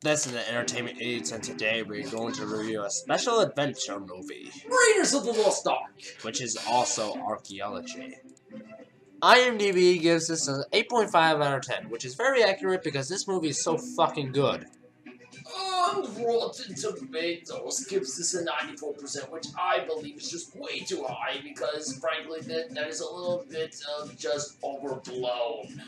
This is the Entertainment Idiots, and today we're going to review a special adventure movie, Raiders of the Lost Ark, which is also archaeology. IMDb gives this an 8.5 out of 10, which is very accurate because this movie is so fucking good. Rotten Tomatoes gives this a 94%, which I believe is just way too high because, frankly, that is a little bit just overblown.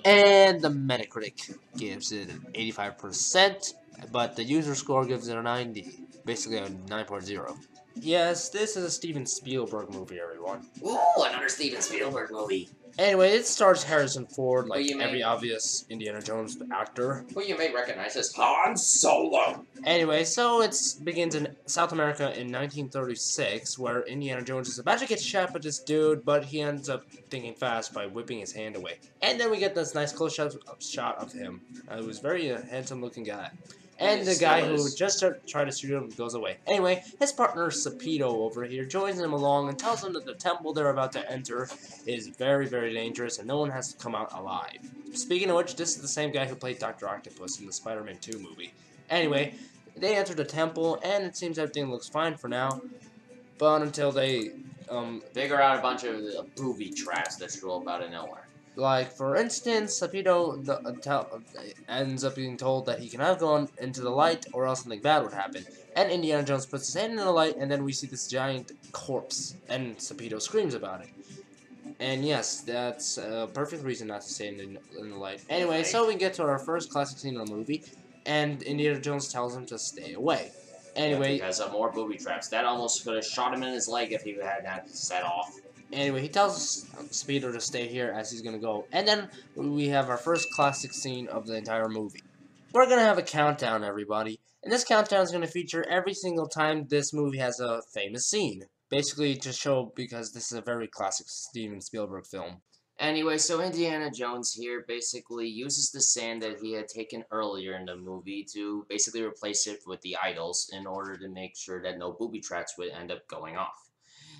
And the Metacritic gives it an 85%, but the user score gives it a 90, basically a 9.0. Yes, this is a Steven Spielberg movie, everyone. Ooh, another Steven Spielberg movie. Anyway, it stars Harrison Ford, like you may- every obvious Indiana Jones actor. Who you may recognize as Han Solo. Anyway, so it begins in South America in 1936, where Indiana Jones is about to get shot by this dude, but he ends up thinking fast by whipping his hand away. And then we get this nice close-up shot of him. He was very handsome-looking guy. And the guy who just tried to shoot him goes away. Anyway, his partner Sapito over here joins him along and tells him that the temple they're about to enter is very, very dangerous and no one has to come out alive. Speaking of which, this is the same guy who played Dr. Octopus in the Spider-Man 2 movie. Anyway, they enter the temple and it seems everything looks fine for now. But until they figure out a bunch of booby traps that show up out of nowhere. Like, for instance, Sapito ends up being told that he cannot go into the light or else something bad would happen. And Indiana Jones puts his hand in the light and then we see this giant corpse. And Sapito screams about it. And yes, that's a perfect reason not to stay in the light. Anyway, so we get to our first classic scene in the movie. And Indiana Jones tells him to stay away. Anyway, because of more booby traps. That almost could have shot him in his leg if he had that set off. Anyway, he tells Speedo to stay here as he's gonna go. And then we have our first classic scene of the entire movie. We're gonna have a countdown, everybody. And this countdown is gonna feature every single time this movie has a famous scene. Basically, to show, because this is a very classic Steven Spielberg film. Anyway, so Indiana Jones here basically uses the sand that he had taken earlier in the movie to basically replace it with the idols in order to make sure that no booby traps would end up going off.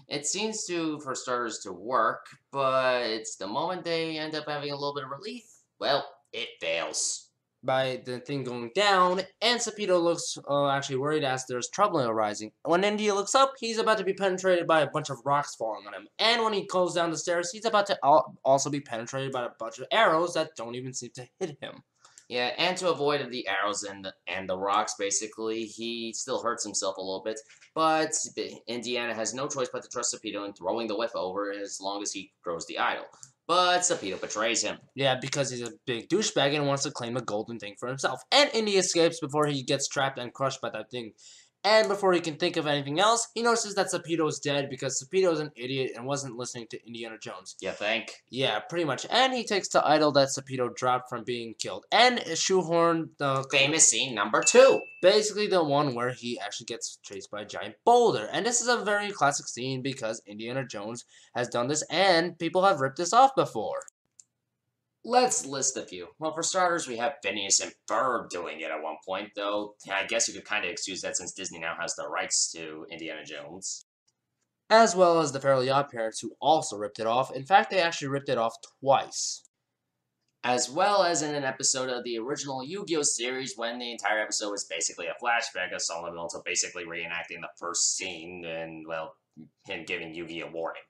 It seems to, for starters, to work, but it's the moment they end up having a little bit of relief, well, it fails. By the thing going down, and Sapito looks actually worried as there's trouble arising. When India looks up, he's about to be penetrated by a bunch of rocks falling on him. And when he goes down the stairs, he's about to also be penetrated by a bunch of arrows that don't even seem to hit him. Yeah, and to avoid the arrows and the rocks, basically, he still hurts himself a little bit. But Indiana has no choice but to trust Sapito in throwing the whip over as long as he throws the idol. But Sapito betrays him. Yeah, because he's a big douchebag and wants to claim the golden thing for himself. And Indy escapes before he gets trapped and crushed by that thing. And before he can think of anything else, he notices that Sapito's dead because Sapito's an idiot and wasn't listening to Indiana Jones. You think? Yeah, pretty much. And he takes the idol that Sapito dropped from being killed. And shoehorned the famous scene number 2. Basically the one where he actually gets chased by a giant boulder. And this is a very classic scene because Indiana Jones has done this and people have ripped this off before. Let's list a few. Well, for starters, we have Phineas and Ferb doing it at one point, though I guess you could kind of excuse that since Disney now has the rights to Indiana Jones. As well as the Fairly OddParents, who also ripped it off. In fact, they actually ripped it off twice. As well as in an episode of the original Yu-Gi-Oh! Series when the entire episode was basically a flashback of someone also basically reenacting the first scene and, well, him giving Yugi a warning.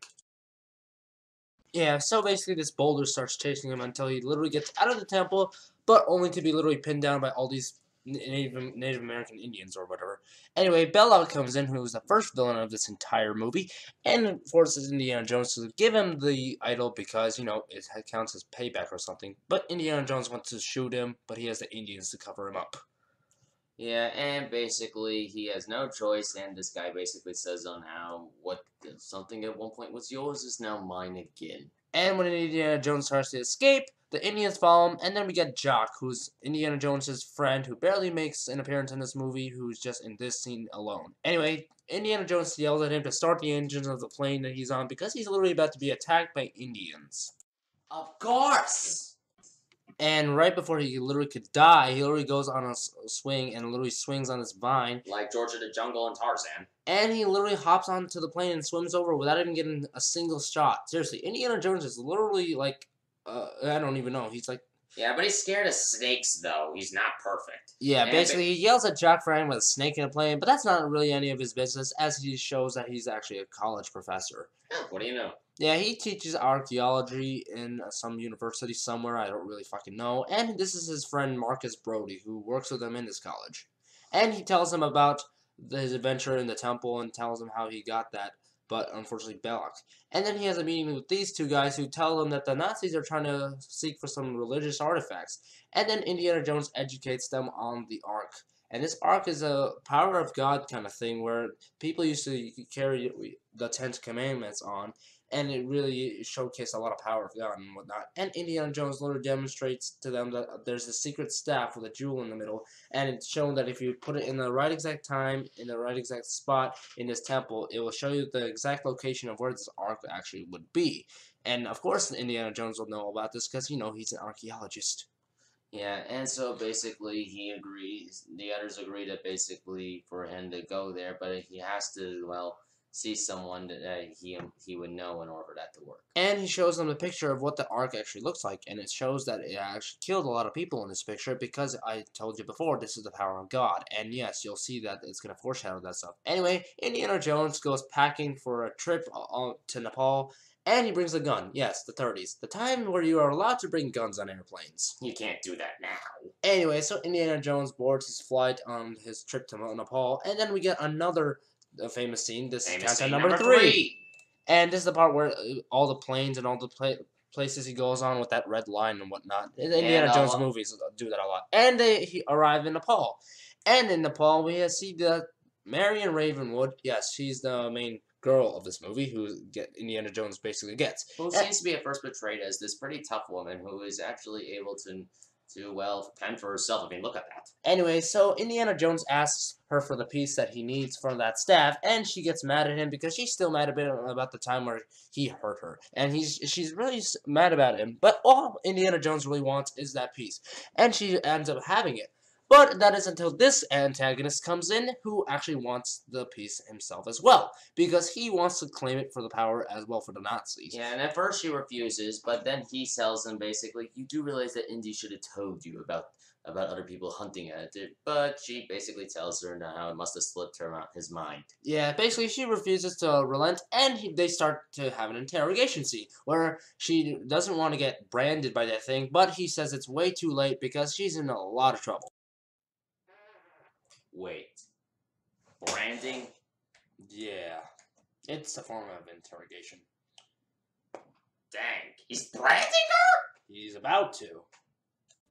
Yeah, so basically this boulder starts chasing him until he literally gets out of the temple, but only to be literally pinned down by all these Native American Indians or whatever. Anyway, Belloc comes in, who is the first villain of this entire movie, and forces Indiana Jones to give him the idol because, you know, it counts as payback or something. But Indiana Jones wants to shoot him, but he has the Indians to cover him up. Yeah, and basically he has no choice, and this guy basically says on how something at one point was yours is now mine again. And when Indiana Jones starts to escape, the Indians follow him, and then we get Jock, who's Indiana Jones' friend, who barely makes an appearance in this movie, who's just in this scene alone. Anyway, Indiana Jones yells at him to start the engines of the plane that he's on because he's literally about to be attacked by Indians. Of course! And right before he literally could die, he literally goes on a swing and literally swings on this vine. Like George of the Jungle and Tarzan. And he literally hops onto the plane and swims over without even getting a single shot. Seriously, Indiana Jones is literally like, I don't even know. He's like, Yeah, but he's scared of snakes, though. He's not perfect. Yeah, And basically, he yells at Jack for hanging with a snake in a plane, but that's not really any of his business, as he shows that he's actually a college professor. what do you know? Yeah, he teaches archaeology in some university somewhere, I don't really fucking know, and this is his friend Marcus Brody, who works with him in this college. And he tells him about his adventure in the temple and tells him how he got that, but unfortunately Belloc. And then he has a meeting with these two guys who tell him that the Nazis are trying to seek for some religious artifacts. And then Indiana Jones educates them on the Ark. And this Ark is a power of God kind of thing where people used to carry the Ten Commandments on, and it really showcased a lot of power of God and whatnot. And Indiana Jones literally demonstrates to them that there's a secret staff with a jewel in the middle, and it's shown that if you put it in the right exact time, in the right exact spot in this temple, it will show you the exact location of where this Ark actually would be. And of course, Indiana Jones will know about this because, he's an archaeologist. Yeah, and so basically he agrees, the others agree that basically for him to go there, but he has to, well, see someone that he would know in order for that to work. And he shows them a picture of what the Ark actually looks like, and it shows that it actually killed a lot of people in this picture because I told you before, this is the power of God. And yes, you'll see that it's going to foreshadow that stuff. Anyway, Indiana Jones goes packing for a trip to Nepal, and he brings a gun. Yes, the 30s. The time where you are allowed to bring guns on airplanes. You can't do that now. Anyway, so Indiana Jones boards his flight on his trip to Nepal, and then we get another famous scene. This is countdown number 3. And this is the part where all the planes and all the places he goes on with that red line and whatnot. Indiana Jones movies do that a lot. And he arrive in Nepal. And in Nepal, we see the Marion Ravenwood. Yes, she's the main girl of this movie who Indiana Jones basically gets. Who seems to be at first portrayed as this pretty tough woman who is actually able to well, fend for herself. I mean, look at that. Anyway, so Indiana Jones asks her for the piece that he needs from that staff, and she gets mad at him because she's still mad about the time where he hurt her. And she's really mad about him, but all Indiana Jones really wants is that piece. And she ends up having it. But that is until this antagonist comes in, who actually wants the piece himself as well, because he wants to claim it for the power as well for the Nazis. Yeah, and at first she refuses, but then he tells him basically, you do realize that Indy should have told you about other people hunting at it, but she basically tells her how it must have slipped his mind. Yeah, basically she refuses to relent, and they start to have an interrogation scene, where she doesn't want to get branded by that thing, but he says it's way too late because she's in a lot of trouble. Wait. Branding? Yeah. It's a form of interrogation. Dang. He's branding her? He's about to.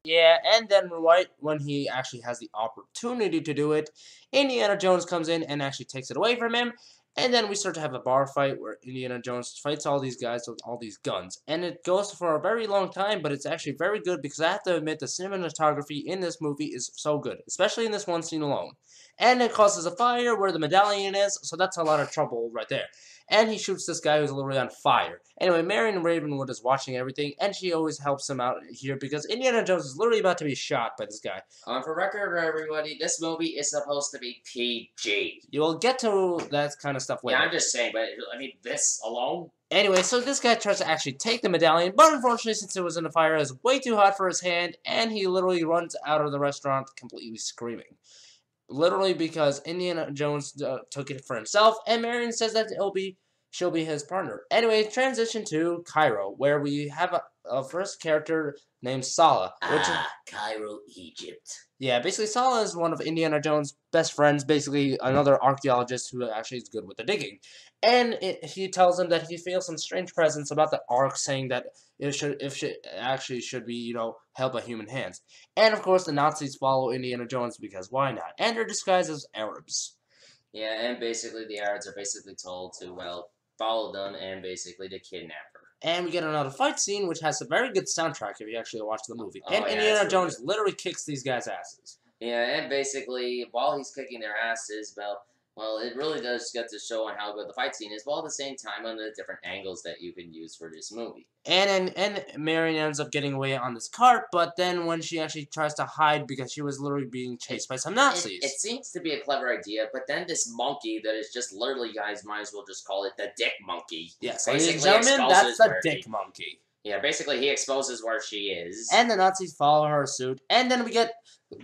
Yeah, and then right when he actually has the opportunity to do it, Indiana Jones comes in and actually takes it away from him. And then we start to have a bar fight where Indiana Jones fights all these guys with all these guns. And it goes for a very long time, but it's actually very good because I have to admit the cinematography in this movie is so good, especially in this one scene alone. And it causes a fire where the medallion is, so that's a lot of trouble right there. And he shoots this guy who's literally on fire. Anyway, Marion Ravenwood is watching everything, and she always helps him out here because Indiana Jones is literally about to be shot by this guy. For record, everybody, this movie is supposed to be PG. You will get to that kind of stuff later. Yeah, I'm just saying, but I mean, this alone? Anyway, so this guy tries to actually take the medallion, but unfortunately, since it was in the fire, it was way too hot for his hand, and he literally runs out of the restaurant completely screaming. Literally because Indiana Jones took it for himself, and Marion says that she'll be his partner. Anyway, transition to Cairo, where we have a first character named Salah. Cairo, Egypt. Yeah, basically Salah is one of Indiana Jones' best friends, basically another archaeologist who actually is good with the digging. And he tells him that he feels some strange presence about the Ark, saying that it should be, held by human hands. And of course, the Nazis follow Indiana Jones because why not? And they're disguised as Arabs. Yeah, and basically the Arabs are basically told to, well, follow them and basically to kidnap her. And we get another fight scene, which has a very good soundtrack if you actually watch the movie. Oh, and yeah, Indiana Jones literally kicks these guys' asses. Yeah, and basically, while he's kicking their asses, well, it really does get to show on how good the fight scene is, while at the same time on the different angles that you can use for this movie. And Marion ends up getting away on this cart, but then when she actually tries to hide because she was literally being chased by some Nazis. It seems to be a clever idea, but then this monkey that is just literally, guys, might as well just call it the dick monkey. Yes, ladies and gentlemen, that's the dick monkey. Yeah, basically he exposes where she is. And the Nazis follow her suit, and then we get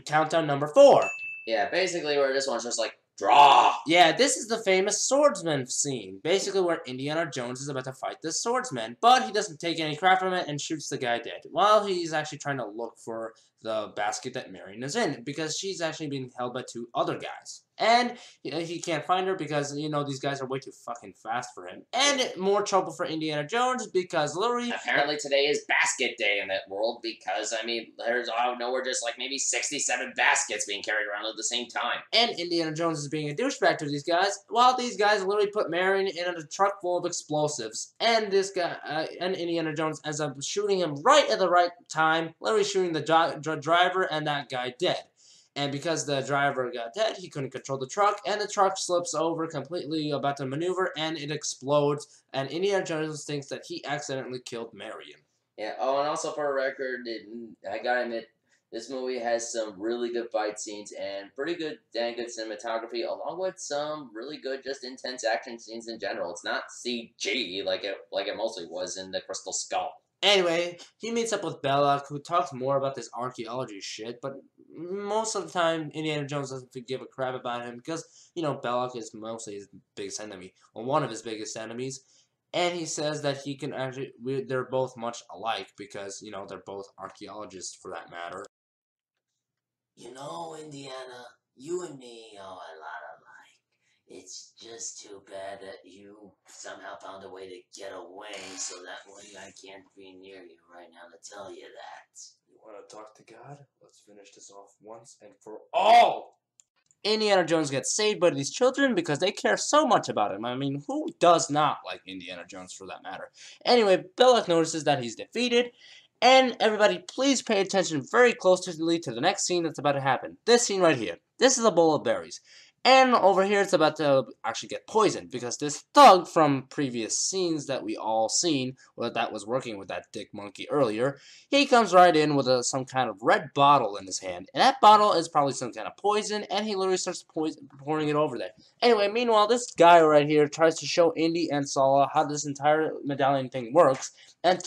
countdown number 4. Yeah, basically where this one's just like, draw! Yeah, this is the famous swordsman scene. Basically where Indiana Jones is about to fight this swordsman, but he doesn't take any crap from it and shoots the guy dead. While he's actually trying to look for the basket that Marion is in, because she's actually being held by 2 other guys. And he can't find her because, these guys are way too fucking fast for him. And more trouble for Indiana Jones because literally... Apparently today is basket day in that world because, there's out of nowhere just like maybe 67 baskets being carried around at the same time. And Indiana Jones is being a douchebag to these guys, while these guys literally put Marion in a truck full of explosives. And this guy, and Indiana Jones ends up shooting him right at the right time, literally shooting the driver and that guy dead. And because the driver got dead, he couldn't control the truck, and the truck slips over completely about to maneuver, and it explodes, and Indiana Jones thinks that he accidentally killed Marion. Yeah, oh, and also for a record, I gotta admit, this movie has some really good fight scenes and pretty good, dang good cinematography, along with some really good, just intense action scenes in general. It's not CG like it mostly was in the Crystal Skull. Anyway, he meets up with Belloc, who talks more about this archaeology shit, but most of the time, Indiana Jones doesn't give a crap about him because, Belloc is mostly his biggest enemy, or one of his biggest enemies, and he says that he can actually, they're both much alike because, they're both archaeologists for that matter. Indiana, you and me are a lot alike. It's just too bad that you somehow found a way to get away, so that way I can't be near you right now to tell you that. You want to talk to God? Let's finish this off once and for all! Indiana Jones gets saved by these children because they care so much about him. I mean, who does not like Indiana Jones for that matter? Anyway, Belloc notices that he's defeated, and everybody please pay attention very closely to the next scene that's about to happen. This scene right here. This is a bowl of berries. And over here it's about to actually get poisoned because this thug from previous scenes that we all seen, that was working with that dick monkey earlier, he comes right in with some kind of red bottle in his hand. And that bottle is probably some kind of poison, and he literally starts pouring it over there. Anyway, meanwhile, this guy right here tries to show Indy and Sala how this entire medallion thing works, and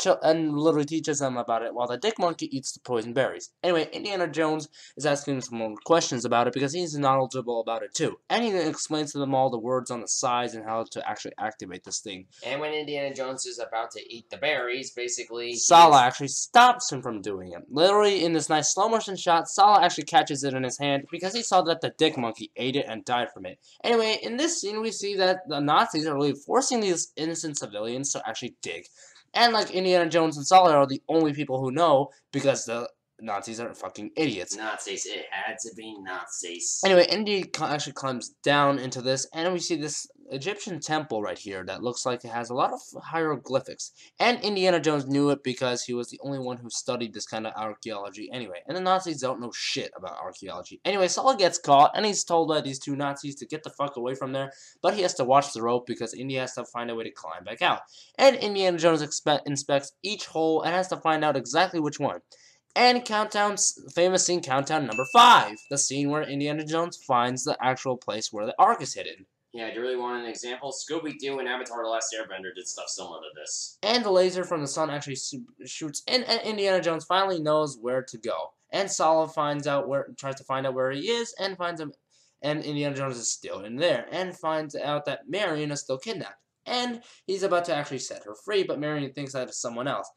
literally teaches them about it while the dick monkey eats the poison berries. Anyway, Indiana Jones is asking some more questions about it because he's knowledgeable about it too. And he explains to them all the words on the sides and how to actually activate this thing. And when Indiana Jones is about to eat the berries, basically... Sala actually stops him from doing it. Literally, in this nice slow-motion shot, Sala actually catches it in his hand because he saw that the dick monkey ate it and died from it. Anyway, in this scene, we see that the Nazis are really forcing these innocent civilians to actually dig. And like Indiana Jones and Sala are the only people who know because the Nazis are fucking idiots. Nazis, it had to be Nazis. Anyway, Indy actually climbs down into this, and we see this Egyptian temple right here that looks like it has a lot of hieroglyphics. And Indiana Jones knew it because he was the only one who studied this kind of archaeology anyway. And the Nazis don't know shit about archaeology. Anyway, Sala gets caught, and he's told by these 2 Nazis to get the fuck away from there. But he has to watch the rope because Indy has to find a way to climb back out. And Indiana Jones inspects each hole and has to find out exactly which one. And famous scene countdown number 5. The scene where Indiana Jones finds the actual place where the Ark is hidden. Yeah, do you really want an example? Scooby-Doo and Avatar The Last Airbender did stuff similar to this. And the laser from the sun actually shoots in, and Indiana Jones finally knows where to go. And Sala tries to find out where he is, and finds him, and Indiana Jones is still in there, and finds out that Marion is still kidnapped. And he's about to actually set her free, but Marion thinks that it's someone else.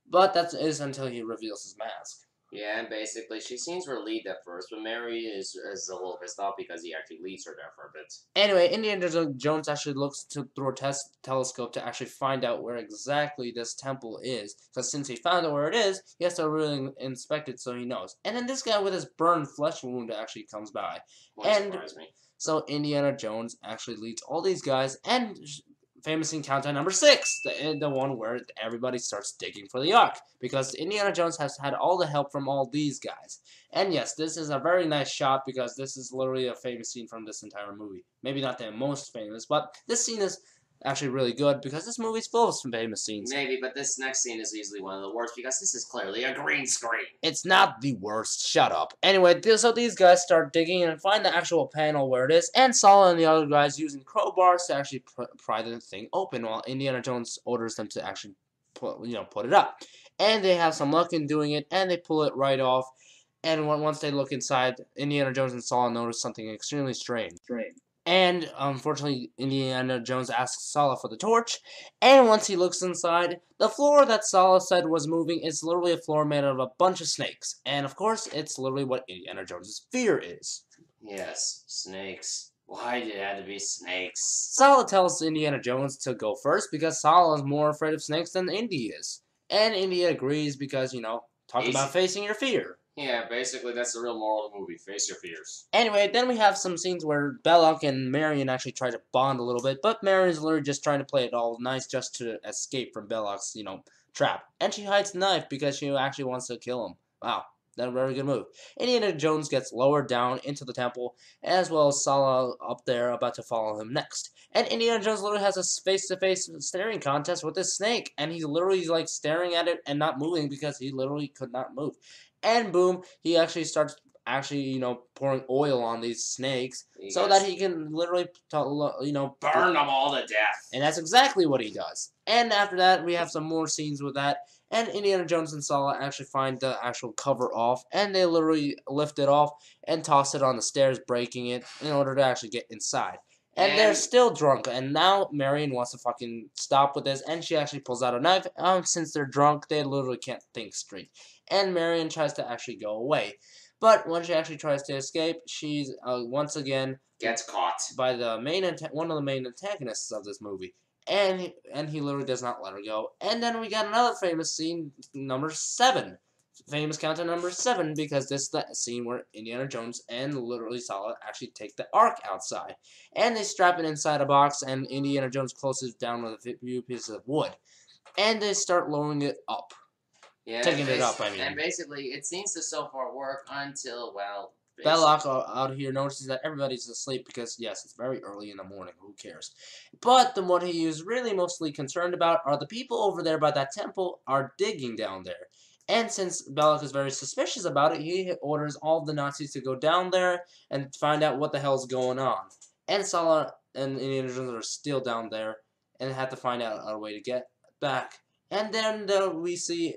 But that is until he reveals his mask. Yeah, and basically, she seems relieved at first, but Mary is a little pissed off because he actually leaves her there for a bit. Anyway, Indiana Jones actually looks through a telescope to actually find out where exactly this temple is. Because since he found out where it is, he has to really inspect it so he knows. And then this guy with his burned flesh wound actually comes by. Wouldn't surprise me. So Indiana Jones actually leads all these guys, and famous scene countdown number 6, the one where everybody starts digging for the Ark, because Indiana Jones has had all the help from all these guys. And yes, this is a very nice shot because this is literally a famous scene from this entire movie. Maybe not the most famous, but this scene is actually really good because this movie's full of some famous scenes. Maybe, but this next scene is easily one of the worst because this is clearly a green screen. It's not the worst. Shut up. Anyway, so these guys start digging and find the actual panel where it is, and Sala and the other guys using crowbars to actually pry the thing open while Indiana Jones orders them to actually put it up. And they have some luck in doing it, and they pull it right off. And once they look inside, Indiana Jones and Saul notice something extremely strange. And unfortunately, Indiana Jones asks Sala for the torch. And once he looks inside, the floor that Sala said was moving is literally a floor made out of a bunch of snakes. And of course, it's literally what Indiana Jones' fear is. Yes, snakes. Why did it have to be snakes? Sala tells Indiana Jones to go first because Sala is more afraid of snakes than Indy is. And Indy agrees because, talk about facing your fear. Yeah, basically that's the real moral of the movie. Face your fears. Anyway, then we have some scenes where Belloc and Marion actually try to bond a little bit, but Marion's literally just trying to play it all nice just to escape from Belloc's, trap. And she hides the knife because she actually wants to kill him. Wow, that's a very good move. Indiana Jones gets lowered down into the temple, as well as Sala up there about to follow him next. And Indiana Jones literally has a face-to-face staring contest with this snake, and he's literally like staring at it and not moving because he literally could not move. And boom, he actually starts pouring oil on these snakes so that he can literally, burn them all to death. And that's exactly what he does. And after that, we have some more scenes with that. And Indiana Jones and Sala actually find the actual cover off, and they literally lift it off and toss it on the stairs, breaking it in order to actually get inside. And they're still drunk, and now Marion wants to fucking stop with this, and she actually pulls out a knife. Since they're drunk, they literally can't think straight. And Marion tries to actually go away. But when she actually tries to escape, she's once again gets caught by the one of the main antagonists of this movie. And he literally does not let her go. And then we got another famous scene, number 7. Famous countdown number 7, because this is the scene where Indiana Jones and literally Sala actually take the Ark outside. And they strap it inside a box, and Indiana Jones closes it down with a few pieces of wood. And they start lowering it up. Yeah, taking it up, I mean. And basically, it seems to so far work until, well... Belloc out here notices that everybody's asleep because, yes, it's very early in the morning. Who cares? But what he is really mostly concerned about are the people over there by that temple are digging down there. And since Belloc is very suspicious about it, he orders all the Nazis to go down there and find out what the hell's going on. And Sala and Indiana Jones are still down there and have to find out a way to get back. And then we see...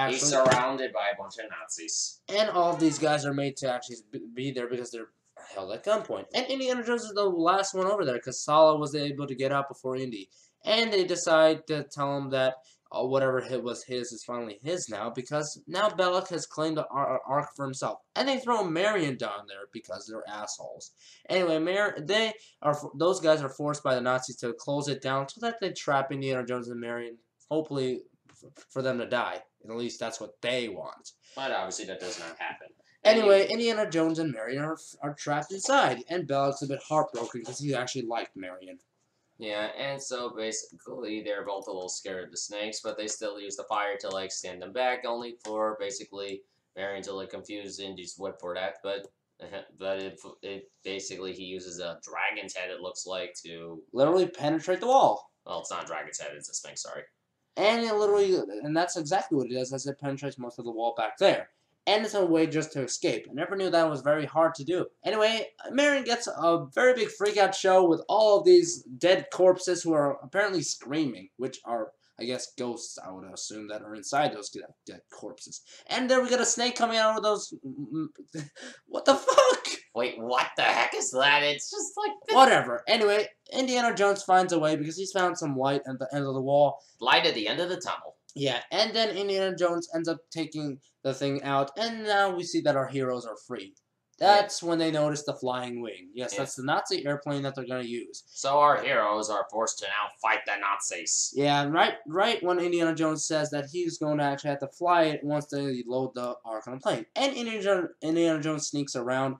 He's surrounded by a bunch of Nazis. And all of these guys are made to actually be there because they're held at gunpoint. And Indiana Jones is the last one over there because Sala was able to get out before Indy. And they decide to tell him that whatever was his is finally his now because now Belloc has claimed the Ark for himself. And they throw Marion down there because they're assholes. Anyway, those guys are forced by the Nazis to close it down so that they trap Indiana Jones and Marion, hopefully for them to die. At least that's what they want. But obviously that does not happen. Anyway, Indiana Jones and Marion are trapped inside, and Belloc's a bit heartbroken because he actually liked Marion. Yeah, and so basically they're both a little scared of the snakes, but they still use the fire to stand them back, only for basically Marion to confuse Indy's whip for that. But it basically he uses a dragon's head. It looks like to literally penetrate the wall. Well, it's not a dragon's head; it's a sphinx. Sorry. And that's exactly what it does, as it penetrates most of the wall back there. And it's a way just to escape. I never knew that was very hard to do. Anyway, Marion gets a very big freak-out show with all of these dead corpses who are apparently screaming, which are, I guess, ghosts, I would assume, that are inside those dead corpses. And then we got a snake coming out of those... What the fuck? Wait, what the heck is that? It's just like... Whatever. Anyway, Indiana Jones finds a way because he's found some light at the end of the wall. Light at the end of the tunnel. Yeah, and then Indiana Jones ends up taking the thing out, and now we see that our heroes are free. That's when they notice the flying wing. Yes, that's the Nazi airplane that they're going to use. So our heroes are forced to now fight the Nazis. Yeah, right when Indiana Jones says that he's going to actually have to fly it once they load the Ark on the plane. And Indiana Jones sneaks around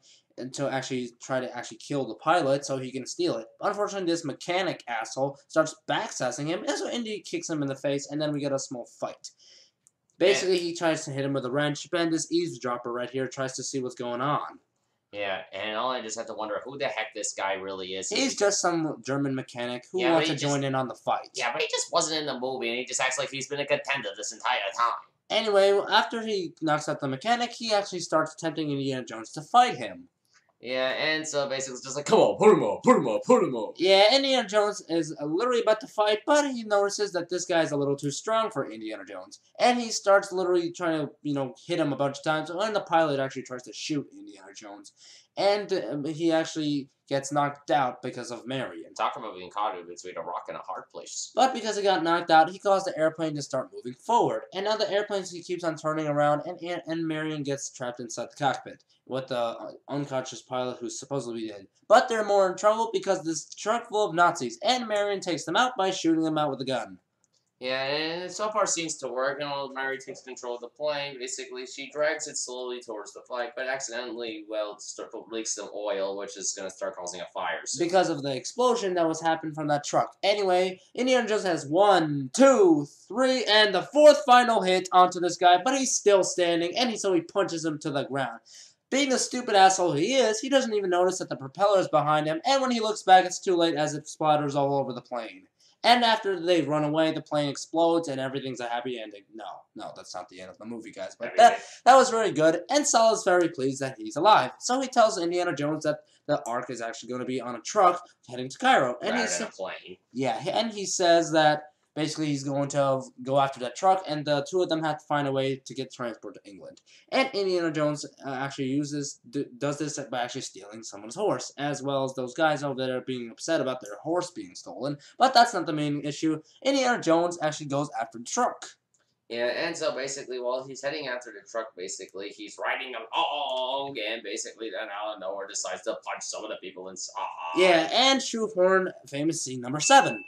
to actually try to kill the pilot so he can steal it. Unfortunately, this mechanic asshole starts backsassing him, and so Indy kicks him in the face, and then we get a small fight. Basically, he tries to hit him with a wrench, but this eavesdropper right here tries to see what's going on. Yeah, and all I just have to wonder who the heck this guy really is. He's just some German mechanic who wants to join in on the fight. Yeah, but he just wasn't in the movie, and he just acts like he's been a contender this entire time. Anyway, after he knocks out the mechanic, he actually starts tempting Indiana Jones to fight him. Yeah, and so basically it's just like, come on, put him up, put him up, put him up. Yeah, Indiana Jones is literally about to fight, but he notices that this guy is a little too strong for Indiana Jones. And he starts literally trying to, hit him a bunch of times, and the pilot actually tries to shoot Indiana Jones. And he actually gets knocked out because of Marion. Talk about being caught between a rock and a hard place. But because he got knocked out, he caused the airplane to start moving forward. And now the airplane keeps on turning around, and Marion gets trapped inside the cockpit with the unconscious pilot who's supposedly dead. But they're more in trouble because this truck full of Nazis, and Marion takes them out by shooting them out with a gun. Yeah, and so far seems to work, and while Mary takes control of the plane, basically she drags it slowly towards the flight, but accidentally, leaks some oil, which is going to start causing a fire. So. Because of the explosion that was happened from that truck. Anyway, Indiana Jones has 1, 2, 3, and the 4th final hit onto this guy, but he's still standing, and so he punches him to the ground. Being the stupid asshole he is, he doesn't even notice that the propeller is behind him, and when he looks back, it's too late as it splatters all over the plane. And after they run away, the plane explodes, and everything's a happy ending. No, that's not the end of the movie, guys. But that was very good, and Saul is very pleased that he's alive. So he tells Indiana Jones that the Ark is actually going to be on a truck heading to Cairo. And rather than a plane. Yeah, and he says that basically he's going to go after that truck, and the two of them have to find a way to get transported to England. And Indiana Jones actually does this by actually stealing someone's horse, as well as those guys over there being upset about their horse being stolen. But that's not the main issue. Indiana Jones actually goes after the truck. Yeah, and so basically, while he's heading after the truck, basically, he's riding along, and basically then out of nowhere decides to punch some of the people inside. Yeah, and shoehorn famous scene number 7.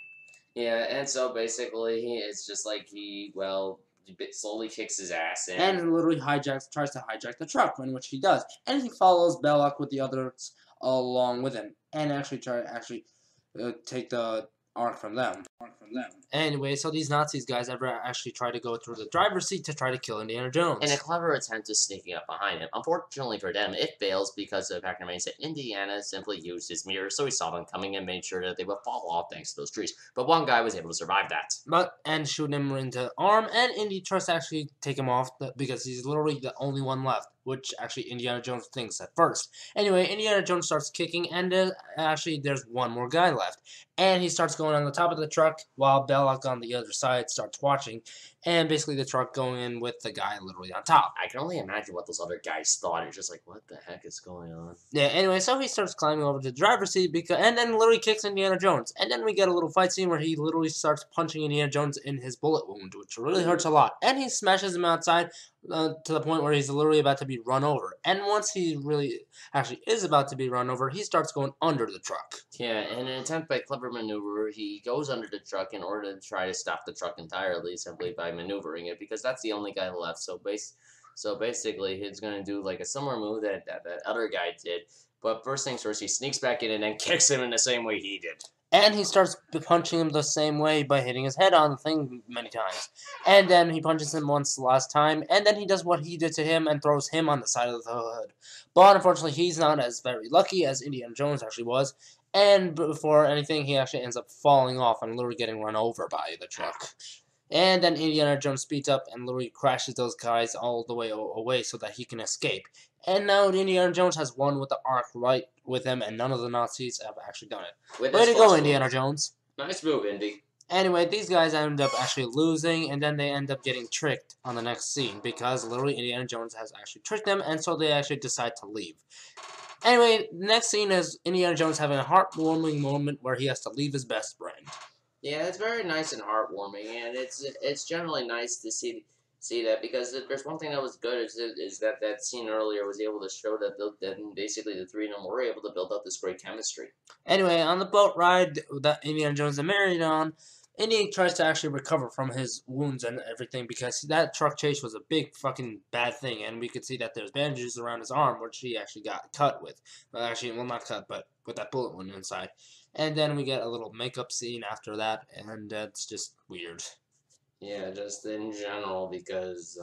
Yeah, and so basically, it's just like he slowly kicks his ass in. And literally tries to hijack the truck, in which he does. And he follows Belloc with the others along with him, and actually take the Ark from them. Anyway, so these Nazis guys ever actually try to go through the driver's seat to try to kill Indiana Jones. In a clever attempt to sneaking up behind him. Unfortunately for them, it fails because the fact remains that Indiana simply used his mirror, so he saw them coming and made sure that they would fall off thanks to those trees. But one guy was able to survive that. And shoot him into the arm, and Indy tries to actually take him off because he's literally the only one left, which actually Indiana Jones thinks at first. Anyway, Indiana Jones starts kicking, and there's one more guy left. And he starts going on the top of the truck while Belloc on the other side starts watching. And basically the truck going in with the guy literally on top. I can only imagine what those other guys thought. It's just like, what the heck is going on? Yeah, anyway, so he starts climbing over to the driver's seat and then literally kicks Indiana Jones. And then we get a little fight scene where he literally starts punching Indiana Jones in his bullet wound, which really hurts a lot. And he smashes him outside to the point where he's literally about to be run over. And once he really actually is about to be run over, he starts going under the truck. Yeah, in an attempt by clever maneuver, he goes under the truck in order to try to stop the truck entirely, simply by maneuvering it, because that's the only guy left. So basically, he's going to do like a similar move that other guy did. But first things first, he sneaks back in and then kicks him in the same way he did. And he starts punching him the same way by hitting his head on the thing many times. And then he punches him once last time, and then he does what he did to him and throws him on the side of the hood. But unfortunately, he's not as very lucky as Indiana Jones actually was. And before anything, he actually ends up falling off and literally getting run over by the truck. And then Indiana Jones speeds up and literally crashes those guys all the way away so that he can escape. And now Indiana Jones has won with the Ark right with him, and none of the Nazis have actually done it. Way to go, Indiana Jones. Nice move, Indy. Anyway, these guys end up actually losing, and then they end up getting tricked on the next scene, because literally Indiana Jones has actually tricked them, and so they actually decide to leave. Anyway, the next scene is Indiana Jones having a heartwarming moment where he has to leave his best friend. Yeah, it's very nice and heartwarming, and it's generally nice to see that, because if there's one thing that was good is that scene earlier was able to show that basically the three of them were able to build up this great chemistry. Anyway, on the boat ride that Indiana Jones and Marion on, Indy tries to actually recover from his wounds and everything, because that truck chase was a big fucking bad thing, and we could see that there's bandages around his arm, which he actually got cut with. Well, not cut, but with that bullet wound inside. And then we get a little makeup scene after that, and it's just weird. Yeah, just in general, because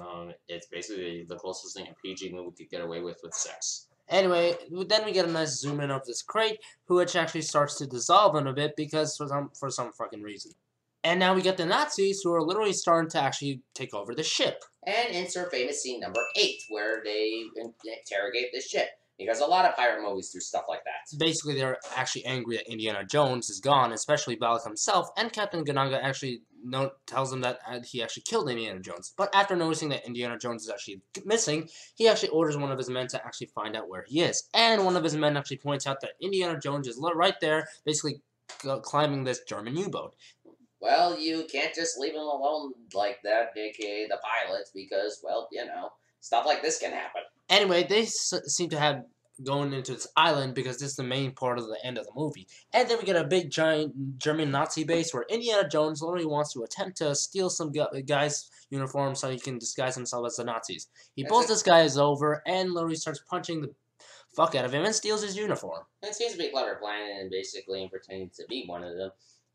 it's basically the closest thing a PG movie could get away with sex. Anyway, then we get a nice zoom in of this crate, which actually starts to dissolve in a bit because for some fucking reason. And now we get the Nazis who are literally starting to actually take over the ship. And insert famous scene number 8, where they interrogate the ship. because a lot of pirate movies do stuff like that. Basically, they're actually angry that Indiana Jones is gone, especially Belloc himself, and Captain Ganaga actually tells him that he actually killed Indiana Jones. But after noticing that Indiana Jones is actually missing, he actually orders one of his men to actually find out where he is. And one of his men actually points out that Indiana Jones is right there, basically climbing this German U-boat. Well, you can't just leave him alone like that, aka the pilot, because, well, you know, stuff like this can happen. Anyway, they seem to have going into this island because this is the main part of the end of the movie. And then we get a big giant German Nazi base where Indiana Jones literally wants to attempt to steal some guy's uniform so he can disguise himself as the Nazis. He pulls this guy over and literally starts punching the fuck out of him and steals his uniform. It seems to be a clever plan and basically pretending to be one of them.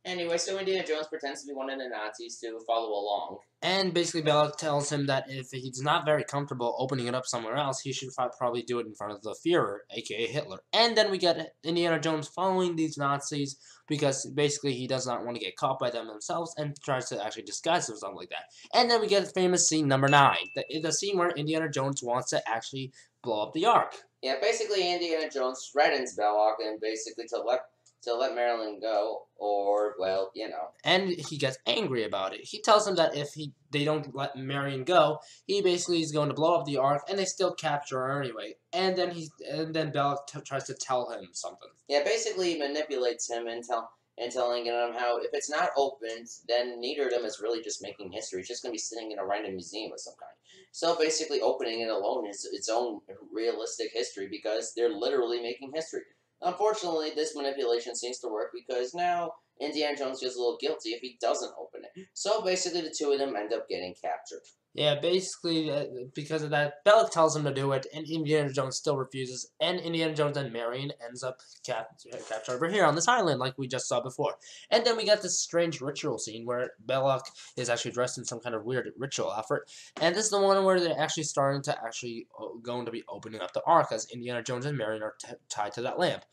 Anyway, so Indiana Jones pretends to be one of the Nazis to follow along. And basically Belloc tells him that if he's not very comfortable opening it up somewhere else, he should probably do it in front of the Führer, aka Hitler. And then we get Indiana Jones following these Nazis because basically he does not want to get caught by them themselves and tries to actually disguise himself like that. And then we get the famous scene number 9, the scene where Indiana Jones wants to actually blow up the Ark. Yeah, basically Indiana Jones threatens Belloc and basically to let Marilyn go, or, well, you know. And he gets angry about it. He tells him that if they don't let Marion go, he basically is going to blow up the Ark, and they still capture her anyway. And then Belloc tries to tell him something. Yeah, basically he manipulates him and telling him how if it's not opened, then neither of them is really just making history. It's just going to be sitting in a random museum of some kind. So basically opening it alone is its own realistic history because they're literally making history. Unfortunately, this manipulation seems to work because now Indiana Jones feels a little guilty if he doesn't open it. So basically the two of them end up getting captured. Yeah, basically, because of that, Belloc tells him to do it, and Indiana Jones still refuses, and Indiana Jones and Marion ends up captured over here on this island, like we just saw before. And then we got this strange ritual scene where Belloc is actually dressed in some kind of weird ritual outfit, and this is the one where they're actually starting to going to be opening up the Ark, as Indiana Jones and Marion are tied to that lamp.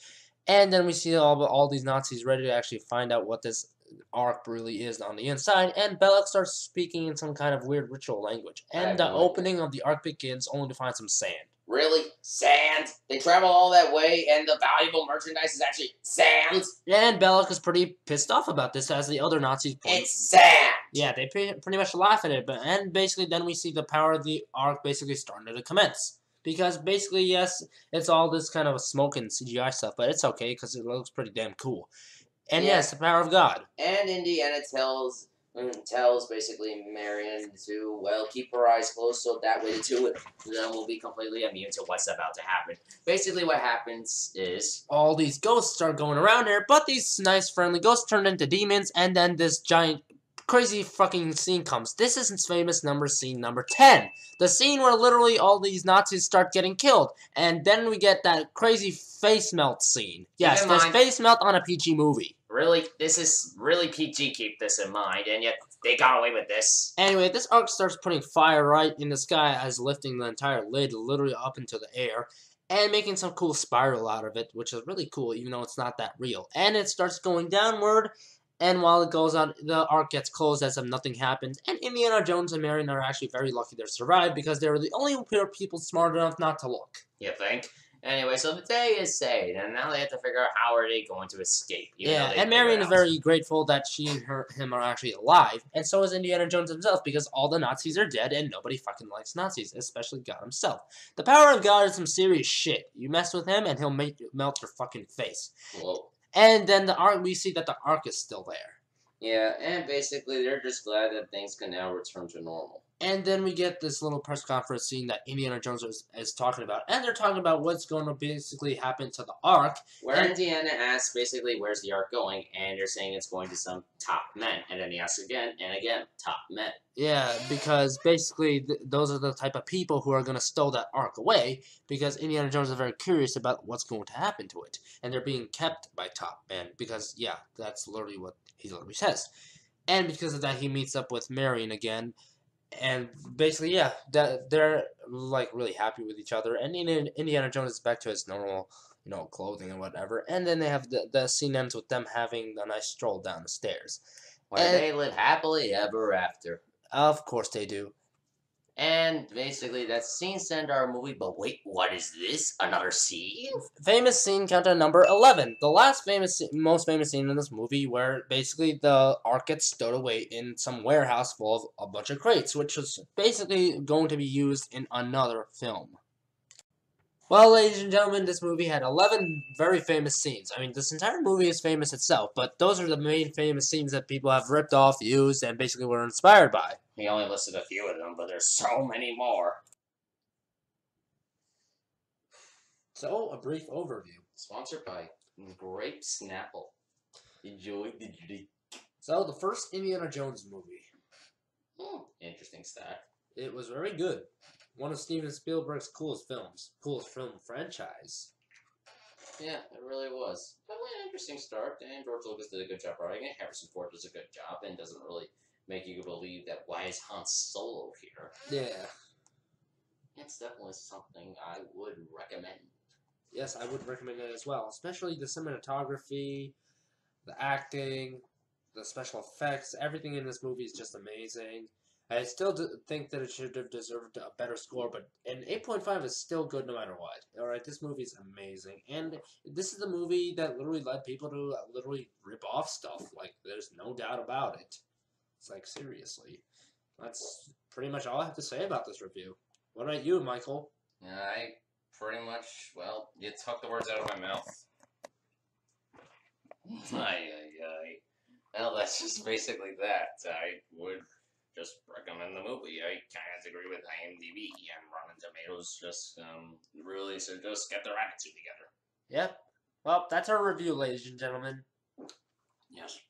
And then we see all these Nazis ready to actually find out what this Ark really is on the inside, and Belloc starts speaking in some kind of weird ritual language. And the opening of the Ark begins only to find some sand. Really? Sand? They travel all that way and the valuable merchandise is actually sand? And Belloc is pretty pissed off about this as the other Nazis point. It's sand! Yeah, they pretty much laugh at it, and basically then we see the power of the Ark basically starting to commence. Because basically, yes, it's all this kind of smoke and CGI stuff, but it's okay because it looks pretty damn cool. And yes, the power of God. And Indiana tells basically Marion to, well, keep her eyes closed so that way the two of them will be completely immune to what's about to happen. Basically what happens is all these ghosts start going around here, but these nice friendly ghosts turn into demons, and then this giant crazy fucking scene comes. This is its famous scene number 10. The scene where literally all these Nazis start getting killed. And then we get that crazy face melt scene. Yes, there's face melt on a PG movie. Really? This is really PG, keep this in mind, and yet they got away with this. Anyway, this Ark starts putting fire right in the sky as lifting the entire lid literally up into the air. And making some cool spiral out of it, which is really cool, even though it's not that real. And it starts going downward. And while it goes on, the Ark gets closed as if nothing happened. And Indiana Jones and Marion are actually very lucky they survived because they were the only people smart enough not to look. You think? Anyway, so the day is saved, and now they have to figure out how are they going to escape. Yeah, and Marion is very grateful that she and him are actually alive, and so is Indiana Jones himself, because all the Nazis are dead, and nobody fucking likes Nazis, especially God himself. The power of God is some serious shit. You mess with him, and he'll melt your fucking face. Whoa. And then the Ark, we see that the Ark is still there. Yeah, and basically they're just glad that things can now return to normal. And then we get this little press conference scene that Indiana Jones is talking about. And they're talking about what's going to basically happen to the Ark. Where Indiana asks basically where's the Ark going, and they're saying it's going to some top men. And then he asks again and again, top men. Yeah, because basically those are the type of people who are going to stow that Ark away, because Indiana Jones is very curious about what's going to happen to it. And they're being kept by top men, because, yeah, that's literally what he literally says. And because of that, he meets up with Marion again. And basically, yeah, they're like really happy with each other. And Indiana Jones is back to his normal, clothing and whatever. And then they have the scene ends with them having a nice stroll down the stairs. Where they live happily ever after. Of course they do. And basically, that's scene send our movie. But wait, what is this? Another scene? Famous scene countdown number 11. The last most famous scene in this movie where basically the Ark gets stowed away in some warehouse full of a bunch of crates, which was basically going to be used in another film. Well, ladies and gentlemen, this movie had 11 very famous scenes. I mean, this entire movie is famous itself, but those are the main famous scenes that people have ripped off, used, and basically were inspired by. He only listed a few of them, but there's so many more. So, a brief overview. Sponsored by Grape Snapple. Enjoy the drink. So, the first Indiana Jones movie. Interesting stat. It was very good. One of Steven Spielberg's coolest films. Coolest film franchise. Yeah, it really was. Definitely an interesting start, and George Lucas did a good job writing it. Harrison Ford does a good job, and doesn't really make you believe that why is Han Solo here. Yeah. It's definitely something I would recommend. Yes, I would recommend it as well. Especially the cinematography, the acting, the special effects. Everything in this movie is just amazing. I still think that it should have deserved a better score, but an 8.5 is still good no matter what. Alright, this movie is amazing. And this is the movie that literally led people to literally rip off stuff. Like, there's no doubt about it. It's like, seriously. That's pretty much all I have to say about this review. What about you, Michael? I pretty much, well, you took the words out of my mouth. Well, that's just basically that. I would just recommend the movie. I kind of agree with IMDb and Rotten Tomatoes. Just really, so just get their attitude together. Yep. Well, that's our review, ladies and gentlemen. Yes.